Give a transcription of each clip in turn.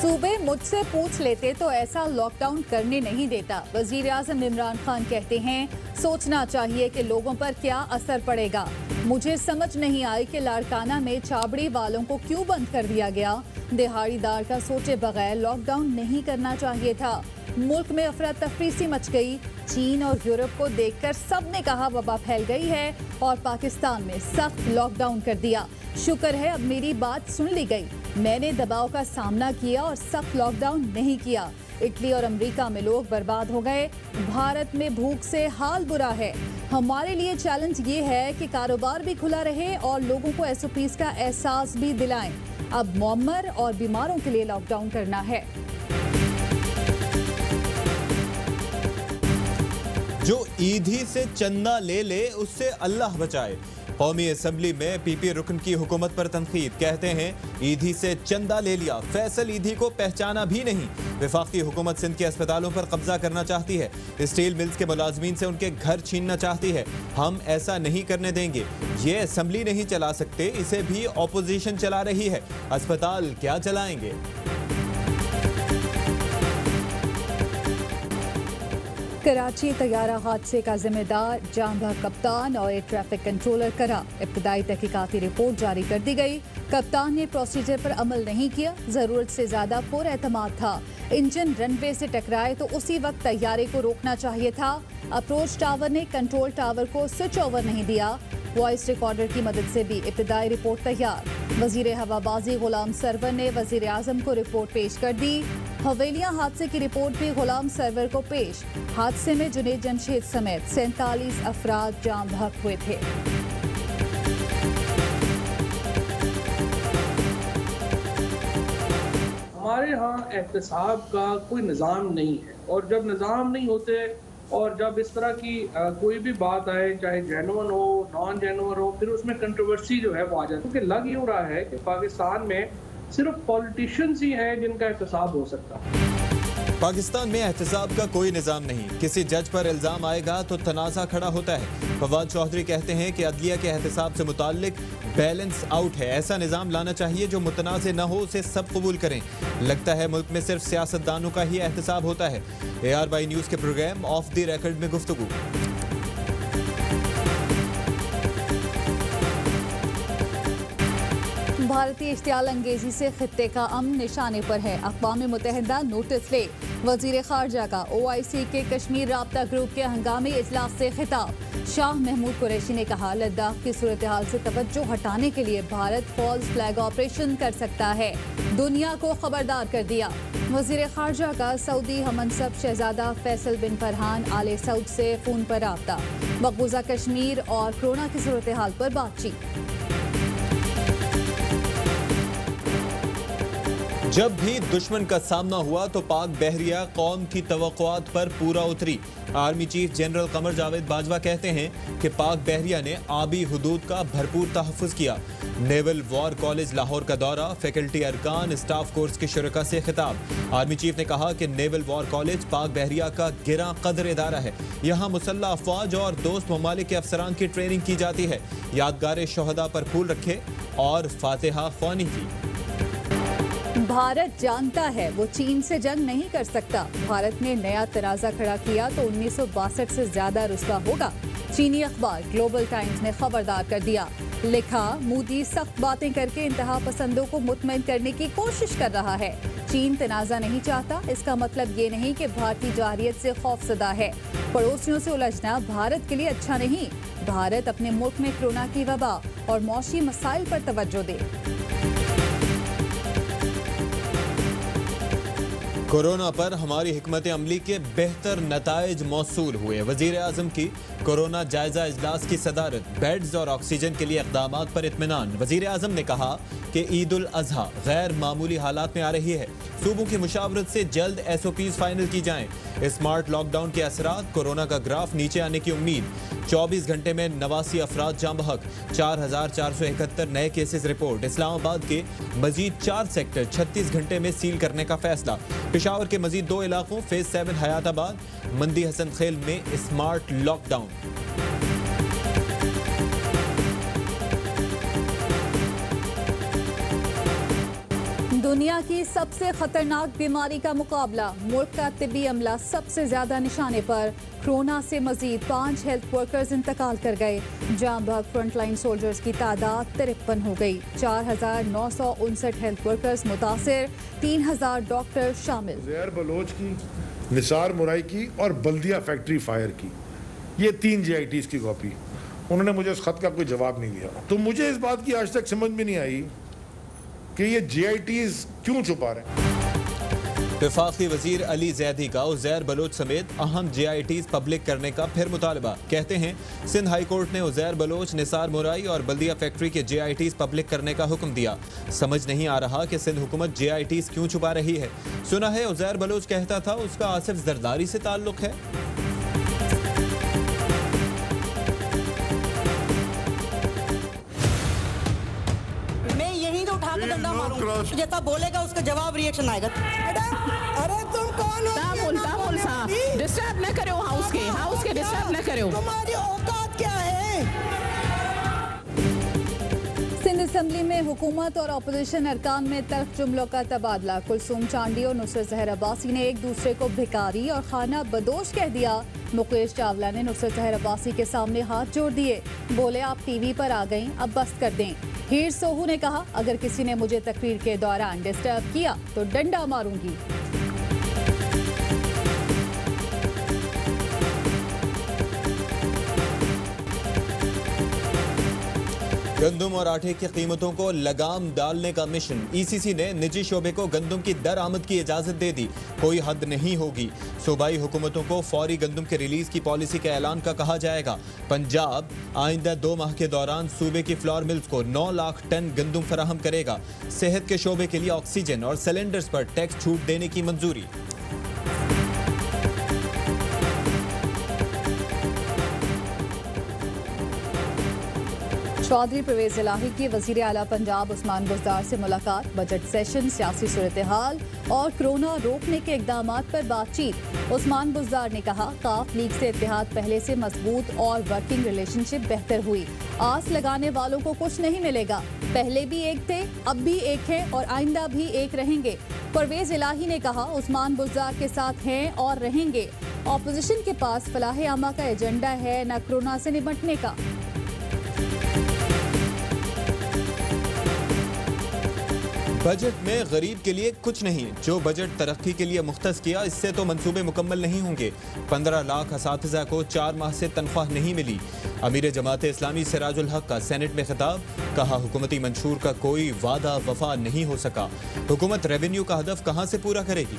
सूबे मुझसे पूछ लेते तो ऐसा लॉकडाउन करने नहीं देता। वजीर आज़म इमरान खान कहते हैं सोचना चाहिए कि लोगों पर क्या असर पड़ेगा। मुझे समझ नहीं आई कि लाड़काना में छाबड़ी वालों को क्यों बंद कर दिया गया। दिहाड़ीदार का सोचे बगैर लॉकडाउन नहीं करना चाहिए था। मुल्क में अफरा तफरी सी मच गई। चीन और यूरोप को देखकर सब ने कहा वबा फैल गई है और पाकिस्तान में सख्त लॉकडाउन कर दिया। शुक्र है अब मेरी बात सुन ली गई। मैंने दबाव का सामना किया और सख्त लॉकडाउन नहीं किया। इटली और अमेरिका में लोग बर्बाद हो गए। भारत में भूख से हाल बुरा है। हमारे लिए चैलेंज ये है कि कारोबार भी खुला रहे और लोगों को SOPs का एहसास भी दिलाएं। अब मुअम्मर और बीमारों के लिए लॉकडाउन करना है। जो ईदी से चंदा ले ले उससे अल्लाह बचाए। कौमी असम्बली में PP रुकन की हुकूमत पर तनकीद। कहते हैं ईदी से चंदा ले लिया, फैसल ईदी को पहचाना भी नहीं। वफाकी हुकूमत सिंध के अस्पतालों पर कब्जा करना चाहती है। स्टील मिल्स के मुलाजमीन से उनके घर छीनना चाहती है। हम ऐसा नहीं करने देंगे। ये असम्बली नहीं चला सकते, इसे भी ऑपोजिशन चला रही है। अस्पताल क्या चलाएंगे? कराची तैयारा हादसे का जिम्मेदार जांबा कप्तान और एक ट्रैफिक कंट्रोलर करा। इब्तदाई तहकीकाती रिपोर्ट जारी कर दी गई। कप्तान ने प्रोसीजर पर अमल नहीं किया। जरूरत से ज्यादा पुरएतमाद था। इंजन रनवे से टकराए तो उसी वक्त तैयारे को रोकना चाहिए था। अप्रोच टावर ने कंट्रोल टावर को स्विच ओवर नहीं दिया। वॉइस रिकॉर्डर की मदद से भी इब्तदाई रिपोर्ट तैयार। वजीर हवाबाजी गुलाम सरवर ने वजीर आजम को रिपोर्ट पेश कर दी। हवेलियां हादसे की रिपोर्ट भी गुलाम सरवर को पेश। हादसे में जुनेद जमशेद समेत 47 अफराद जाम बहक हुए थे। हमारे यहाँ एहतसाब का कोई निज़ाम नहीं है और जब निज़ाम नहीं होते और जब इस तरह की कोई भी बात आए, चाहे जेन्युइन हो नॉन जेन्युइन हो, फिर उसमें कंट्रोवर्सी जो है वो आ जाती है। क्योंकि लग यूँ रहा है कि पाकिस्तान में सिर्फ पॉलिटिशियंस ही हैं जिनका एहतसाब हो सकता है। पाकिस्तान में एहतसाब का कोई निज़ाम नहीं। किसी जज पर इल्ज़ाम आएगा तो तनाज़ा खड़ा होता है। फवाद चौधरी कहते हैं कि अदलिया के एहतसाब से मुताल्लिक बैलेंस आउट है। ऐसा निज़ाम लाना चाहिए जो मुतनाज़ न हो, उसे सब कबूल करें। लगता है मुल्क में सिर्फ सियासतदानों का ही एहतसाब होता है। ARY न्यूज़ के प्रोग्राम ऑफ द रिकॉर्ड में गुफ्तगू। भारतीय इश्तियाल अंगेजी से खित्ते का अमन निशाने पर है। अक़वाम मुत्तहिदा नोटिस ले। वज़ीर ख़ारजा का OIC के कश्मीर राब्ता ग्रुप के हंगामी इजलास से खिताब। शाह महमूद कुरैशी ने कहा लद्दाख की सूरत हाल से तवज्जो हटाने के लिए भारत फॉल्स फ्लैग ऑपरेशन कर सकता है। दुनिया को खबरदार कर दिया। वज़ीर ख़ारजा का सऊदी हमनसब शहजादा फैसल बिन फरहान आले सऊद से फ़ोन पर राब्ता। मकबूजा कश्मीर और कोरोना की सूरत हाल पर बातचीत। जब भी दुश्मन का सामना हुआ तो पाक बहरिया कौम की तवक्कुआत पर पूरा उतरी। Army chief general Qamar Javed Bajwa कहते हैं कि पाक बहरिया ने आबी हुदूद का भरपूर तहफ़्फ़ुज़ किया। नेवल वॉर कॉलेज लाहौर का दौरा, फैकल्टी अरकान, स्टाफ कोर्स के शुरका से खिताब। आर्मी चीफ ने कहा कि नेवल वॉर कॉलेज पाक बहरिया का गिरा कदर इदारा है। यहाँ मुसल्लह अफवाज और दोस्त ममालिक के अफसरान की ट्रेनिंग की जाती है। यादगार शोहदा पर फूल रखे और फातिहा ख्वानी की। भारत जानता है वो चीन से जंग नहीं कर सकता। भारत ने नया तराजा खड़ा किया तो 1962 से ज्यादा रुस्वा होगा। चीनी अखबार ग्लोबल टाइम्स ने खबरदार कर दिया। लिखा मोदी सख्त बातें करके इंतहा पसंदों को मुतमईन करने की कोशिश कर रहा है। चीन तनाजा नहीं चाहता, इसका मतलब ये नहीं कि भारतीय जाहिरियत से खौफजदा है। पड़ोसियों से उलझना भारत के लिए अच्छा नहीं। भारत अपने मुल्क में कोरोना की वबा और मौशी मसाइल पर तवज्जो दे। कोरोना पर हमारी हिकमत अमली के बेहतर नताइज मौसूल हुए। वजीर आजम की कोरोना जायजा इजलास की सदारत। बेड्स और ऑक्सीजन के लिए इक़दामात पर इत्मीनान। वजीर आजम ने कहा कि ईद उल अज़हा गैर मामूली हालात में आ रही है। सूबों की मुशावरत से जल्द SOPs फाइनल की जाएं। स्मार्ट लॉकडाउन के असरात, कोरोना का ग्राफ नीचे आने की उम्मीद। 24 घंटे में 89 अफराद जाम बहक। 4471 नए केसेस रिपोर्ट। इस्लामाबाद के मजीद 4 सेक्टर 36 घंटे में सील करने का फैसला। पेशावर के मजीद 2 इलाकों फेज 7 हयाताबाद, मंदी हसन खेल में स्मार्ट लॉकडाउन। दुनिया की सबसे खतरनाक बीमारी का मुकाबला, मुल्क का तिब्बी अमला सबसे ज्यादा निशाने पर। कोरोना से मजीद 5 हेल्थ वर्कर्स इंतकाल कर गए। जाम भाग फ्रंटलाइन सोल्जर्स की तादाद 53 हो गई। 4,959 हेल्थ वर्कर्स मुतासिर, 3,000 डॉक्टर शामिल। उज़ैर बलोच की, निसार मुराई की और बल्दिया फैक्ट्री फायर की, ये 3 JITs की कॉपी। उन्होंने मुझे उस खत का कोई जवाब नहीं दिया। तो मुझे इस बात की आज तक समझ में नहीं आई कि ये JITs क्यों छुपा रहे हैं। वफाकी वजीर अली जैदी का उज़ैर बलोच समेत अहम JITs पब्लिक करने का फिर मुतालबा। कहते हैं सिंध हाई कोर्ट ने उज़ैर बलोच, निसार मुराई और बल्दिया फैक्ट्री के JITs पब्लिक करने का हुक्म दिया। समझ नहीं आ रहा कि सिंध हुकूमत JITs क्यों छुपा रही है। सुना है उज़ैर बलोच कहता था उसका आसिफ जरदारी से ताल्लुक है। डंडा मारूंगा, जैसा बोलेगा उसका जवाब रिएक्शन आएगा। अरे तुम कौन हो? तामुल साहब, डिस्टर्ब न करो हाउस के डिस्टर्ब न करो। तुम्हारी औकात क्या है? सिंध असम्बली में हुकूमत और अपोजिशन अरकान में तल्ख जुमलों का तबादला। कुलसूम चांडी और नुसरत जहर अब्बासी ने एक दूसरे को भिखारी और खाना बदोश कह दिया। मुकेश चावला ने नुसरत जहर अब्बासी के सामने हाथ जोड़ दिए, बोले आप TV पर आ गईं, अब बस कर दें। हीर सोहू ने कहा अगर किसी ने मुझे तकरीर के दौरान डिस्टर्ब किया तो डंडा मारूंगी। गंदम और आटे की कीमतों को लगाम डालने का मिशन। ECC ने निजी शोबे को गंदम की दरआमद की इजाजत दे दी, कोई हद नहीं होगी। सूबाई हुकूमतों को फौरी गंदम के रिलीज की पॉलिसी के ऐलान का कहा जाएगा। पंजाब आइंदा 2 माह के दौरान सूबे की फ्लोर मिल्स को 9 लाख टन गंदम फराहम करेगा। सेहत के शोबे के लिए ऑक्सीजन और सिलेंडर्स पर टैक्स छूट देने की मंजूरी। चौधरी परवेज इलाही की वजीर आला पंजाब उस्मान बुज़दार से मुलाकात। बजट सेशन, सियासी सूरत हाल और कोरोना रोकने के इकदामात पर बातचीत। उस्मान बुज़दार ने कहा काफ लीग से इत्तेहाद पहले से मजबूत और वर्किंग रिलेशनशिप बेहतर हुई। आस लगाने वालों को कुछ नहीं मिलेगा, पहले भी एक थे, अब भी एक हैं और आइंदा भी एक रहेंगे। परवेज इलाही ने कहा उस्मान बुज़दार के साथ हैं और रहेंगे। ऑपोजिशन के पास फलाह आमा का एजेंडा है, न कोरोना से निपटने का। बजट में गरीब के लिए कुछ नहीं। जो बजट तरक्की के लिए मुख्तस किया, इससे तो मंसूबे मुकम्मल नहीं होंगे। 15 लाख असातिज़ा को 4 माह से तनख्वाह नहीं मिली। अमीर जमात इस्लामी सिराजुल हक का सेनेट में खिताब, कहा हुकूमती मंशूर का कोई वादा वफा नहीं हो सका। हुकूमत रेवेन्यू का हदफ कहां से पूरा करेगी।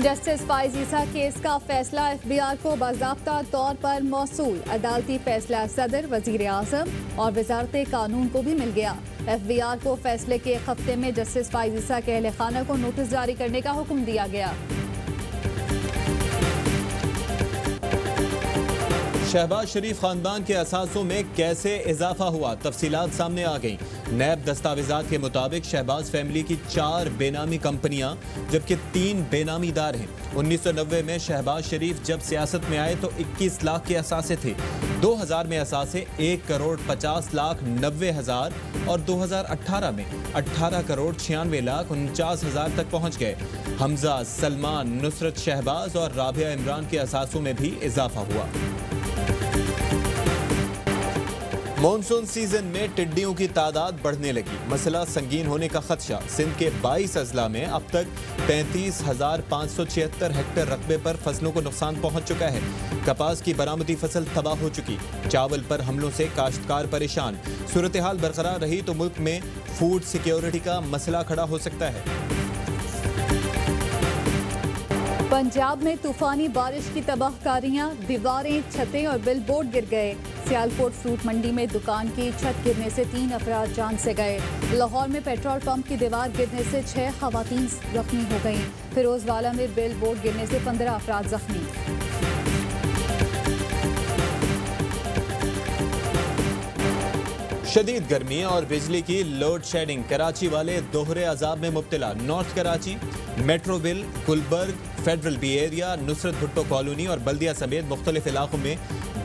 जस्टिस फाइज ईसा केस का फैसला FBI को बाज़ाब्ता तौर पर मौसूल। अदालती फैसला सदर, वजीर आज़म और वजारत कानून को भी मिल गया। FBI को फैसले के एक हफ्ते में जस्टिस फाइज ईसा के अहले खाना को नोटिस जारी करने का हुक्म दिया गया। शहबाज शरीफ खानदान के असासों में कैसे इजाफा हुआ, तफसीलात सामने आ गई। नैब दस्तावेजात के मुताबिक शहबाज फैमिली की 4 बेनामी कंपनियां जबकि 3 बेनामीदार हैं। 1990 में शहबाज शरीफ जब सियासत में आए तो 21 लाख के असासे थे। 2000 में असासे 1,50,90,000 और 2018 में 18,96,49,000 तक पहुंच गए। हमजा, सलमान, नुसरत शहबाज और राबिया इमरान के असासों में भी इजाफा हुआ। मॉनसून सीजन में टिड्डियों की तादाद बढ़ने लगी, मसला संगीन होने का खदशा। सिंध के 22 अजला में अब तक 35,576 हेक्टेयर रकबे पर फसलों को नुकसान पहुंच चुका है। कपास की बरामदी फसल तबाह हो चुकी। चावल पर हमलों से काश्तकार परेशान। सूरत हाल बरकरार रही तो मुल्क में फूड सिक्योरिटी का मसला खड़ा हो सकता है। पंजाब में तूफानी बारिश की तबाहकारियां, दीवारें, छतें और बिलबोर्ड गिर गए। सियालकोट फ्रूट मंडी में दुकान की छत गिरने से 3 अफराद जान से गए। लाहौर में पेट्रोल पंप की दीवार गिरने से 6 खवातीन जख्मी हो गईं। फिरोजवाला में बिलबोर्ड गिरने से 15 अफराद जख्मी। शदीद गर्मी और बिजली की लोड शेडिंग, कराची वाले दोहरे अजाब में मुब्तला। North Karachi, Metroville, Gulberg, federal B area, Nusrat Bhutto colony और बल्दिया समेत मुख्तलिफ इलाकों में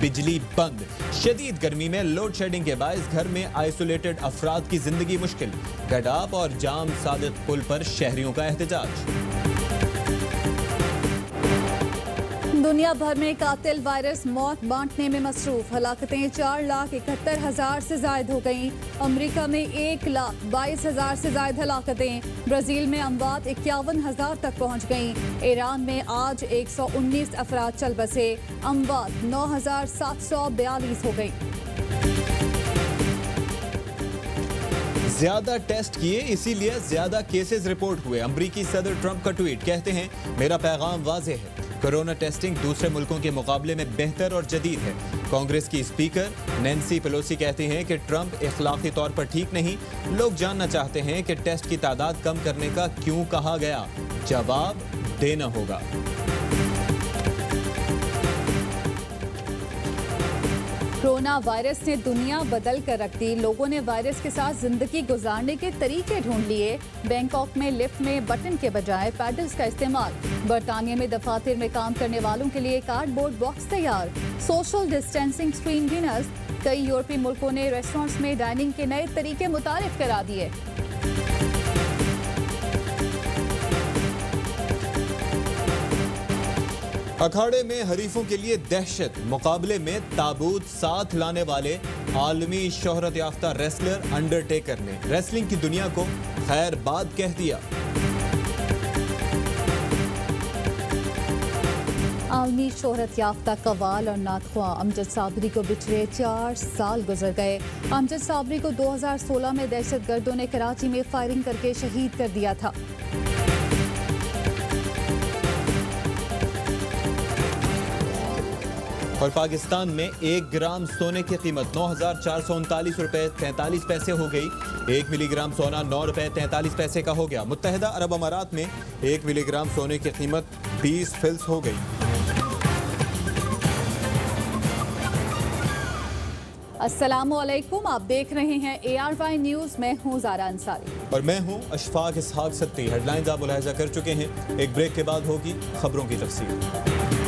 बिजली बंद। शदीद गर्मी में लोड शेडिंग के बायस घर में आइसोलेटेड अफराद की जिंदगी मुश्किल। गडाप और जाम सादिक पुल पर शहरियों का एहतजाज। दुनिया भर में कातिल वायरस मौत बांटने में मसरूफ। हलाकतें 4,71,000 से जायद हो गईं। अमरीका में 1,22,000 से जायद हलाकतें। ब्राज़ील में अमवात 51,000 तक पहुँच गईं। ईरान में आज 119 अफराद चल बसे। अमवात 9,742 हो गई। ज्यादा टेस्ट किए इसीलिए ज्यादा केसेस रिपोर्ट हुए। अमरीकी सदर ट्रंप का ट्वीट, कहते हैं मेरा पैगाम वाज़ेह है, कोरोना टेस्टिंग दूसरे मुल्कों के मुकाबले में बेहतर और जदीद है। कांग्रेस की स्पीकर नैन्सी पेलोसी कहती हैं कि ट्रंप इखलाकी तौर पर ठीक नहीं। लोग जानना चाहते हैं कि टेस्ट की तादाद कम करने का क्यों कहा गया, जवाब देना होगा। कोरोना वायरस ने दुनिया बदल कर रख दी। लोगों ने वायरस के साथ जिंदगी गुजारने के तरीके ढूंढ लिए। बैंकॉक में लिफ्ट में बटन के बजाय पैडल्स का इस्तेमाल। बरतानिया में दफातर में काम करने वालों के लिए कार्डबोर्ड बॉक्स तैयार। सोशल डिस्टेंसिंग स्क्रीन भी नस्ब। कई यूरोपीय मुल्कों ने रेस्टोरेंट्स में डाइनिंग के नए तरीके मुतारिफ करा दिए। अखाड़े में हरीफों के लिए दहशत, मुकाबले में ताबूत साथ लाने वाले आलमी शोहरत याफ्ता रेसलर अंडरटेकर ने रेसलिंग की दुनिया को खैर बाद कह दिया। आलमी शोहरत याफ्ता कव्वाल और नातख्वा अमजद साबरी को पिछले 4 साल गुजर गए। अमजद साबरी को 2016 में दहशतगर्दों ने कराची में फायरिंग करके शहीद कर दिया था। और पाकिस्तान में 1 ग्राम सोने की कीमत 9,439 रुपए 43 पैसे हो गई। 1 मिलीग्राम सोना 9 रुपए 43 पैसे का हो गया। मुत्तहिदा अरब अमारात में 1 मिलीग्राम सोने की कीमत 20 फिल्स हो गई। अस्सलामुअलैकुम, आप देख रहे हैं ARY न्यूज़। मैं हूँ ज़ारा अंसारी और मैं हूँ अशफाक इसहाक सत्ती। हेडलाइंस आप मुलाहिजा कर चुके हैं। एक ब्रेक के बाद होगी खबरों की तफसील।